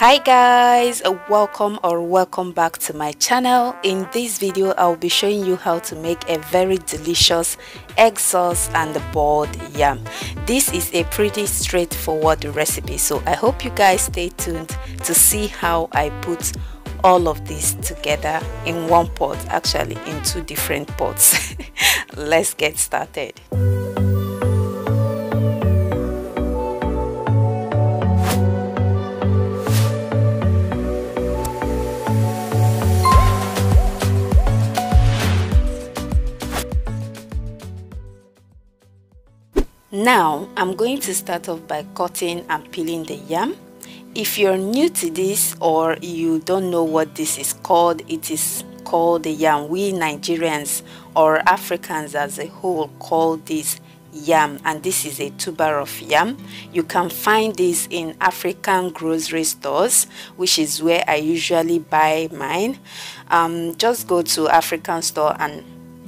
Hi guys, welcome back to my channel. In this video I'll be showing you how to make a very delicious egg sauce and boiled yam. This is a pretty straightforward recipe, so I hope you guys stay tuned to see how I put all of this together in one pot, actually in two different pots. Let's get started. Now I'm going to start off by cutting and peeling the yam. If you're new to this or you don't know what this is called, it is called the yam. We Nigerians or Africans as a whole call this yam, and this is a tuber of yam. You can find this in African grocery stores, which is where I usually buy mine. Just go to African store and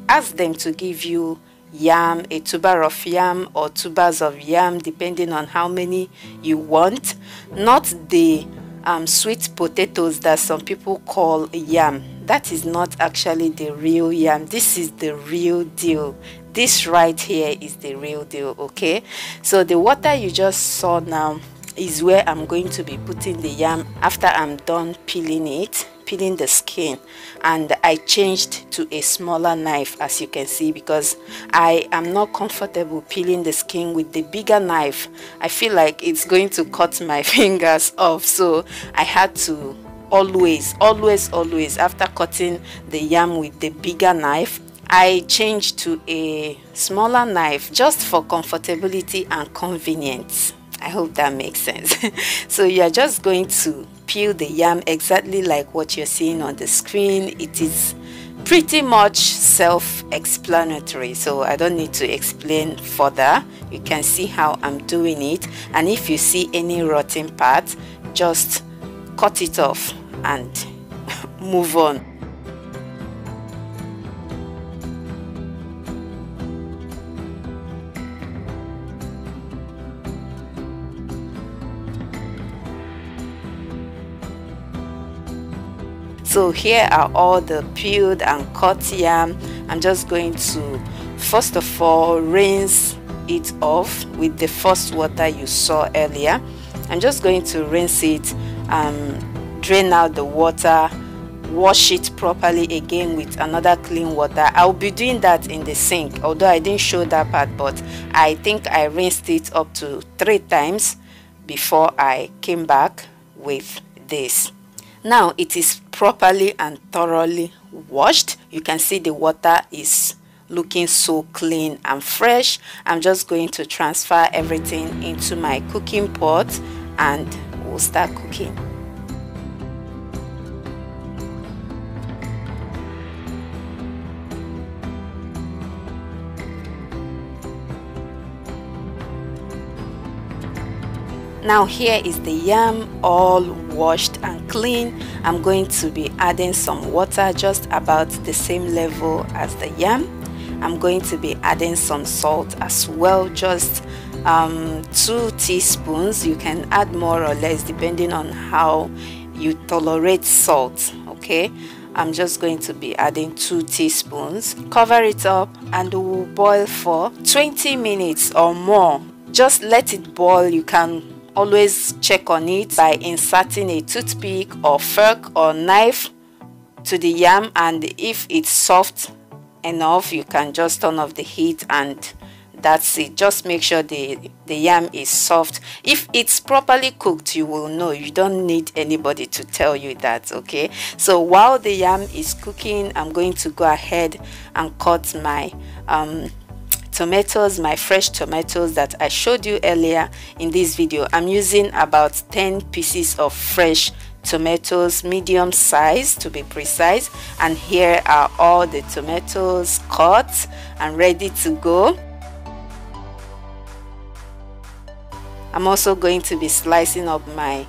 ask them to give you yam, a tuber of yam or tubers of yam, depending on how many you want. Not the sweet potatoes that some people call yam. That is not actually the real yam. This is the real deal. This right here is the real deal. Okay, so the water you just saw now is where I'm going to be putting the yam after I'm done peeling the skin, and I changed to a smaller knife, as you can see, because I am not comfortable peeling the skin with the bigger knife. I feel like it's going to cut my fingers off, so I had to always after cutting the yam with the bigger knife, I changed to a smaller knife just for comfortability and convenience. I hope that makes sense. So you're just going to peel the yam exactly like what you're seeing on the screen. It is pretty much self-explanatory, so I don't need to explain further. You can see how I'm doing it, and if you see any rotten part, just cut it off and move on. So here are all the peeled and cut yam. I'm just going to first of all rinse it off with the first water you saw earlier. I'm just going to rinse it, drain out the water, wash it properly again with another clean water. I'll be doing that in the sink, although I didn't show that part, but I think I rinsed it up to 3 times before I came back with this. Now it is properly and thoroughly washed. You can see the water is looking so clean and fresh. I'm just going to transfer everything into my cooking pot and we'll start cooking. Now here is the yam all washed and clean. I'm going to be adding some water just about the same level as the yam. I'm going to be adding some salt as well, just 2 teaspoons. You can add more or less depending on how you tolerate salt. Okay, I'm just going to be adding 2 teaspoons. Cover it up and we'll boil for 20 minutes or more. Just let it boil. You can always check on it by inserting a toothpick or fork or knife to the yam, and if it's soft enough you can just turn off the heat and that's it. Just make sure the yam is soft. If it's properly cooked, you will know. You don't need anybody to tell you that. Okay, so while the yam is cooking, I'm going to go ahead and cut my tomatoes, my fresh tomatoes that I showed you earlier in this video. I'm using about 10 pieces of fresh tomatoes, medium size to be precise, and here are all the tomatoes cut and ready to go. I'm also going to be slicing up my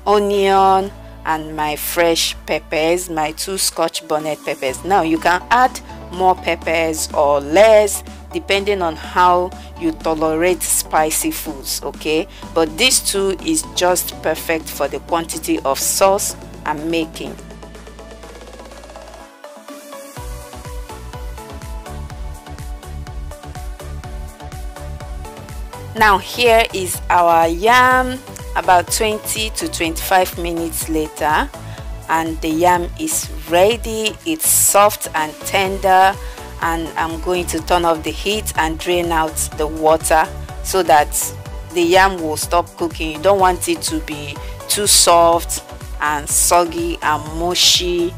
onion and my fresh peppers, my 2 Scotch bonnet peppers. Now you can add more peppers or less depending on how you tolerate spicy foods, okay? But this two is just perfect for the quantity of sauce I'm making. Now here is our yam about 20 to 25 minutes later, and the yam is ready. It's soft and tender, and I'm going to turn off the heat and drain out the water so that the yam will stop cooking. You don't want it to be too soft and soggy and mushy.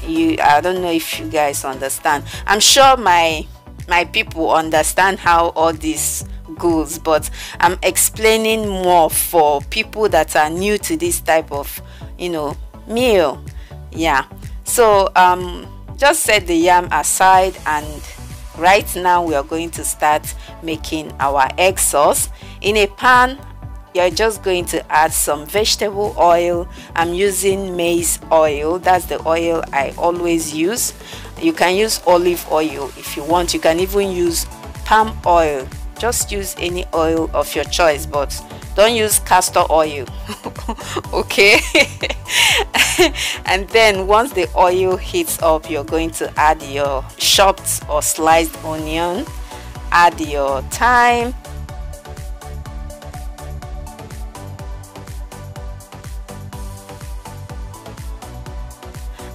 I don't know if you guys understand. I'm sure my people understand how all this goes, but I'm explaining more for people that are new to this type of, you know, meal. Yeah, so just set the yam aside, and right now we are going to start making our egg sauce. In a pan, you're just going to add some vegetable oil. I'm using maize oil. That's the oil I always use. You can use olive oil if you want. You can even use palm oil. Just use any oil of your choice, but don't use castor oil. Okay. And then once the oil heats up, you're going to add your chopped or sliced onion, add your thyme,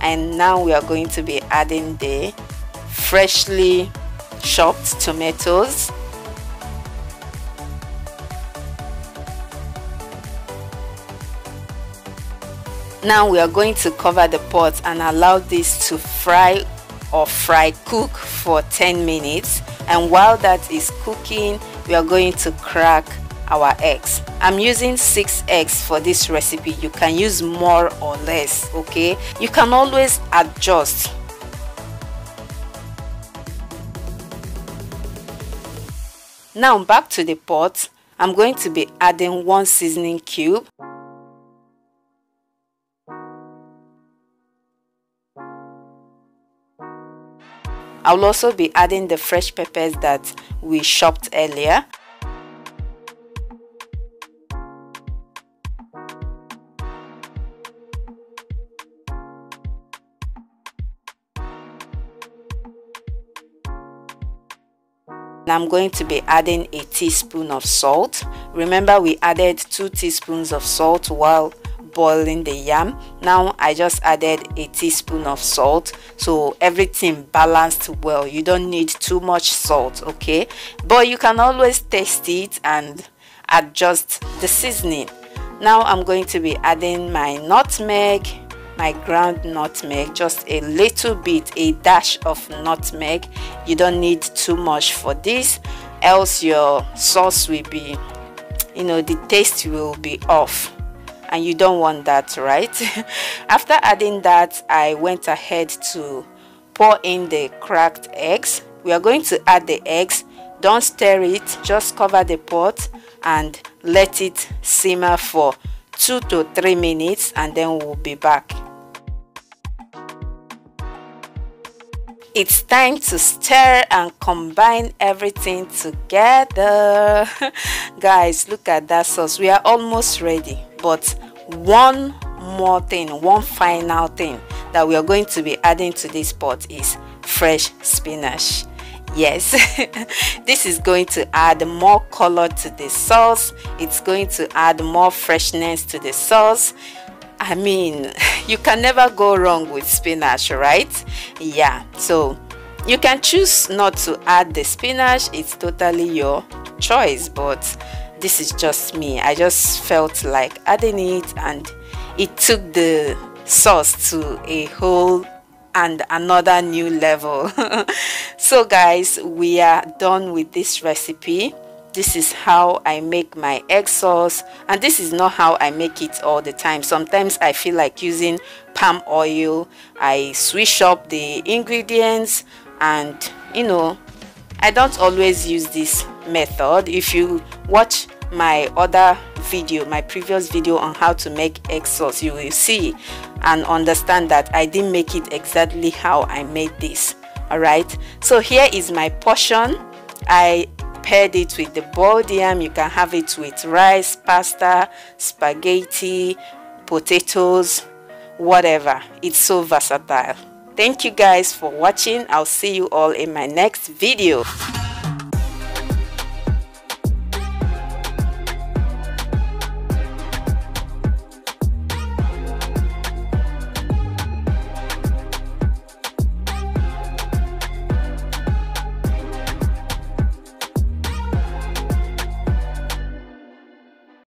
and now we are going to be adding the freshly chopped tomatoes. Now we are going to cover the pot and allow this to fry or cook for 10 minutes, and while that is cooking, we are going to crack our eggs. I'm using 6 eggs for this recipe. You can use more or less, okay? You can always adjust. Now back to the pot. I'm going to be adding 1 seasoning cube, I will also be adding the fresh peppers that we chopped earlier. I'm going to be adding a teaspoon of salt. Remember, we added 2 teaspoons of salt while boiling the yam. Now I just added a teaspoon of salt, so everything balanced well. You don't need too much salt, okay? But you can always taste it and adjust the seasoning. Now I'm going to be adding my nutmeg, my ground nutmeg, just a little bit, a dash of nutmeg. You don't need too much for this, else your sauce will be, you know, the taste will be off, and you don't want that, right? After adding that, I went ahead to pour in the cracked eggs. We are going to add the eggs. Don't stir it, just cover the pot and let it simmer for 2 to 3 minutes, and then we'll be back. It's time to stir and combine everything together. Guys, look at that sauce. We are almost ready, but one more thing, one final thing that we are going to be adding to this pot is fresh spinach. Yes, this is going to add more color to the sauce. It's going to add more freshness to the sauce. I mean, you can never go wrong with spinach, right? Yeah, so you can choose not to add the spinach. It's totally your choice, but this is just me. I just felt like adding it, and it took the sauce to a whole and another new level. So guys, we are done with this recipe. This is how I make my egg sauce, and this is not how I make it all the time. Sometimes I feel like using palm oil. I switch up the ingredients, and you know, I don't always use this method. If you watch my other video, my previous video on how to make egg sauce, you will see and understand that I didn't make it exactly how I made this. All right, so here is my portion. I paired it with the boiled yam. You can have it with rice, pasta, spaghetti, potatoes, whatever. It's so versatile. Thank you guys for watching. I'll see you all in my next video.